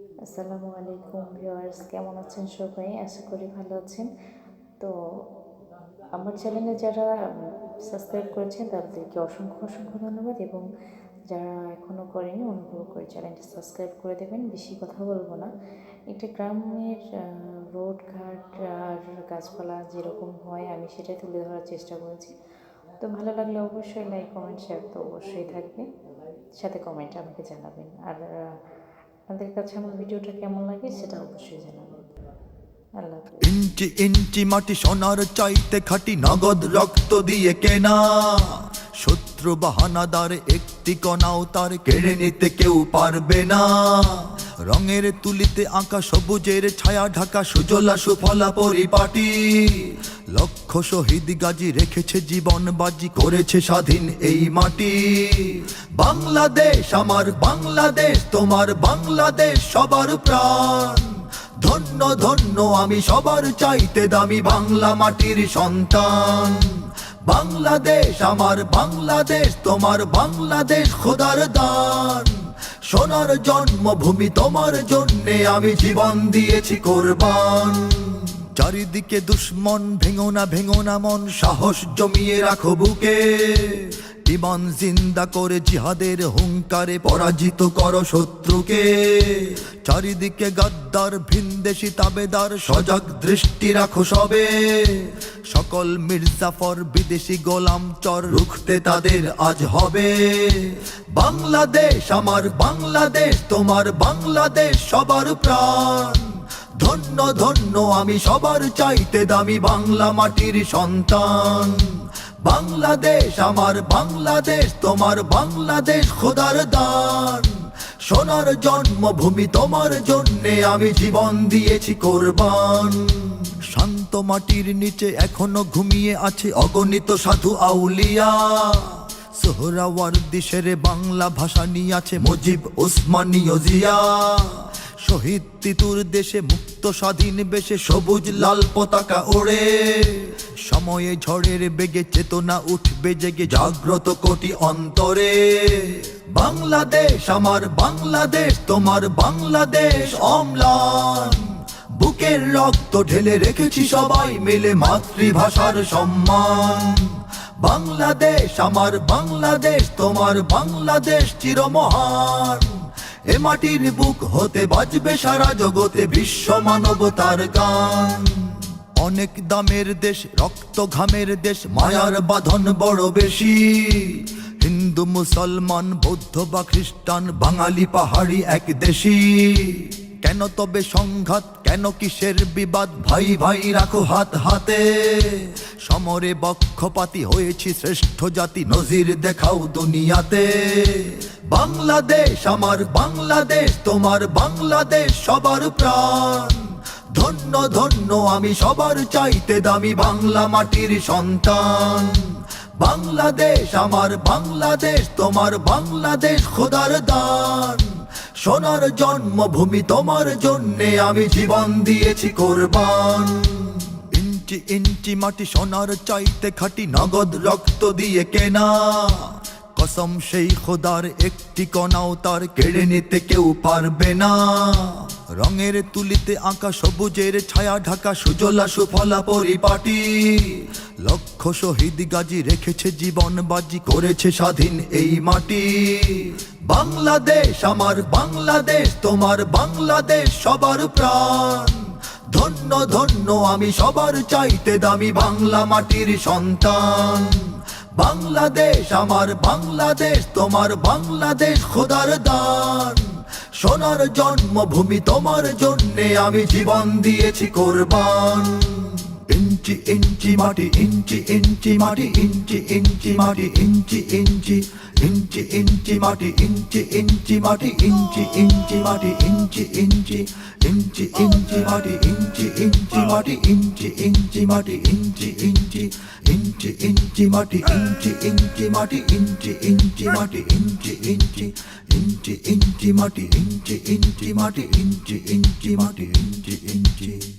আসসালামু আলাইকুম ভিউয়ার্স, কেমন আছেন সবাই? আশা করি ভালো আছেন। তো আমার চ্যানেলে যারা সাবস্ক্রাইব করেছেন তাদেরকে অসংখ্য অসংখ্য ধন্যবাদ, এবং যারা এখনও করেনি অনুগ্রহ করে চ্যানেলটি সাবস্ক্রাইব করে দেবেন। বেশি কথা বলবো না। একটা গ্রামের রোডঘাট আর গাছপালা যেরকম হয় আমি সেটাই তুলে ধরার চেষ্টা করেছি। তো ভালো লাগলে অবশ্যই লাইক, কমেন্ট, শেয়ার তো অবশ্যই থাকবে, সাথে কমেন্ট আমাকে জানাবেন। আর আপনাদের কাছে আমার ভিডিওটা কেমন লাগে সেটা অবশ্যই জানাবেন। আল্লাহ হাফেজ। ইঞ্চি ইঞ্চি মাটি সোনার চাইতে খাঁটি, নগদ রক্ত দিয়ে কেনা। শত্রু বাহানাদার একটি কণাও তার কেড়ে নিতে কেউ পারবে না। রঙের তুলিতে আঁকা সবুজের ছায়া ঢাকা সুজলা সুফলা পরিপাটি। লক্ষ শহীদ গাজী রেখেছে জীবন বাজি, করেছে স্বাধীন এই মাটি। বাংলাদেশ আমার বাংলাদেশ, তোমার বাংলাদেশ সবার প্রাণ। ধন্য ধন্য আমি সবার চাইতে দামি বাংলা মাটির সন্তান। বাংলাদেশ আমার বাংলাদেশ, তোমার বাংলাদেশ খোদার দান। সোনার জন্মভূমি তোমার জন্যে আমি জীবন দিয়েছি কোরবান। চারিদিকে দুশ্মন, ভেঙো না মন, সাহস জমিয়ে রাখো বুকে। ইমান জিন্দা করে জিহাদের হুঙ্কারে পরাজিত করো শত্রুকে। চারিদিকে গাদ্দার ভিনদেশি তাবেদার, সজাগ দৃষ্টি রাখো সবে। সকল মির্জাফর বিদেশি গোলাম চর, রুখতে তাদের আজ হবে। বাংলাদেশ আমার বাংলাদেশ, তোমার বাংলাদেশ সবার প্রাণ। ধন্য ধন্য আমি সবার চাইতে দামি বাংলা মাটির সন্তান। বাংলাদেশ আমার বাংলাদেশ, তোমার বাংলাদেশ খোদার দান। সোনার জন্মভূমি তোমার জন্যে আমি জীবন দিয়েছি কোরবান। শান্ত মাটির নিচে এখনো ঘুমিয়ে আছে অগণিত সাধু আউলিয়া। সোহরাওয়ার্দী শেরে বাংলা ভাষা নিয়ে আছে মুজিব, উসমানীয় জিয়া। শহীদ তিতুর দেশে মুক্ত স্বাধীন বেশে সবুজ লাল পতাকা ওড়ে। সময়ে ঝড়ের বেগে চেতনা উঠবে জেগে, জাগ্রত কোটি অন্তরে। বাংলাদেশ আমার বাংলাদেশ, তোমার বাংলাদেশ অম্লান। বুকের রক্ত ঢেলে রেখেছি সবাই মিলে মাতৃভাষার সম্মান। বাংলাদেশ আমার বাংলাদেশ, তোমার বাংলাদেশ চিরমহান। এ মাটির বুক হতে বাজবে সারা জগতে বিশ্ব মানবতার গান। অনেক দামের দেশ, রক্ত ঘামের দেশ, মায়ার বাঁধন বড় বেশি। হিন্দু মুসলমান বৌদ্ধ বা খ্রিস্টান, বাঙালি পাহাড়ি এক দেশি। কেন তবে সংঘাত, কেন কিসের বিবাদ, ভাই ভাই রাখো হাত হাতে। সমরে বক্ষপাতী হয়েছি শ্রেষ্ঠ জাতি, নজির দেখাও দুনিয়াতে। বাংলাদেশ আমার বাংলাদেশ, তোমার বাংলাদেশ সবার প্রাণ। ধন্য ধন্য আমি সবার চাইতে দামি বাংলা মাটির সন্তান। বাংলাদেশ আমার বাংলাদেশ, তোমার বাংলাদেশ খোদার দান। সোনার জন্মভূমি তোমার জন্যে আমি জীবন দিয়েছি কোরবান। ইঞ্চি ইঞ্চি মাটি সোনার চাইতে খাঁটি, নগদ রক্ত দিয়ে কেনা। কসম সেই খোদার একটি কণাও তার কেড়ে নিতে কেউ পারবে না। রঙের তুলিতে আঁকা সবুজের ছায়া ঢাকা সুজলা সুফলা পরিপাটি। লক্ষ শহীদ গাজী রেখেছে জীবন বাজি, করেছে স্বাধীন এই মাটি। বাংলাদেশ আমার বাংলাদেশ, তোমার বাংলাদেশ সবার প্রাণ। ধন্য ধন্য আমি সবার চাইতে দামি বাংলা মাটির সন্তান। বাংলাদেশ আমার বাংলাদেশ, তোমার বাংলাদেশ খোদার দান। সোনার জন্মভূমি তোমার জন্যে আমি জীবন দিয়েছি কোরবান। ইঞ্চি ইঞ্চি মাটি, ইঞ্চি ইঞ্চি মাটি, ইঞ্চি ইঞ্চি মাটি, ইঞ্চি ইঞ্চি ইঞ্চি ইঞ্চি মাটি, ইঞ্চি ইঞ্চি মাটি, ইঞ্চি ইঞ্চি মাটি, ইঞ্চি ইঞ্চি ইঞ্চি ইঞ্চি মাটি, ইঞ্চি ইঞ্চি মাটি, ইঞ্চি ইঞ্চি মাটি, ইঞ্চি ইঞ্চি ইঞ্চি ইঞ্চি মাটি, ইঞ্চি ইঞ্চি মাটি, ইঞ্চি ইঞ্চি মাটি, ইঞ্চি ইঞ্চি ইঞ্চি ইঞ্চি মাটি, ইঞ্চি ইঞ্চি মাটি, ইঞ্চি ইঞ্চি মাটি, ইঞ্চি ইঞ্চি।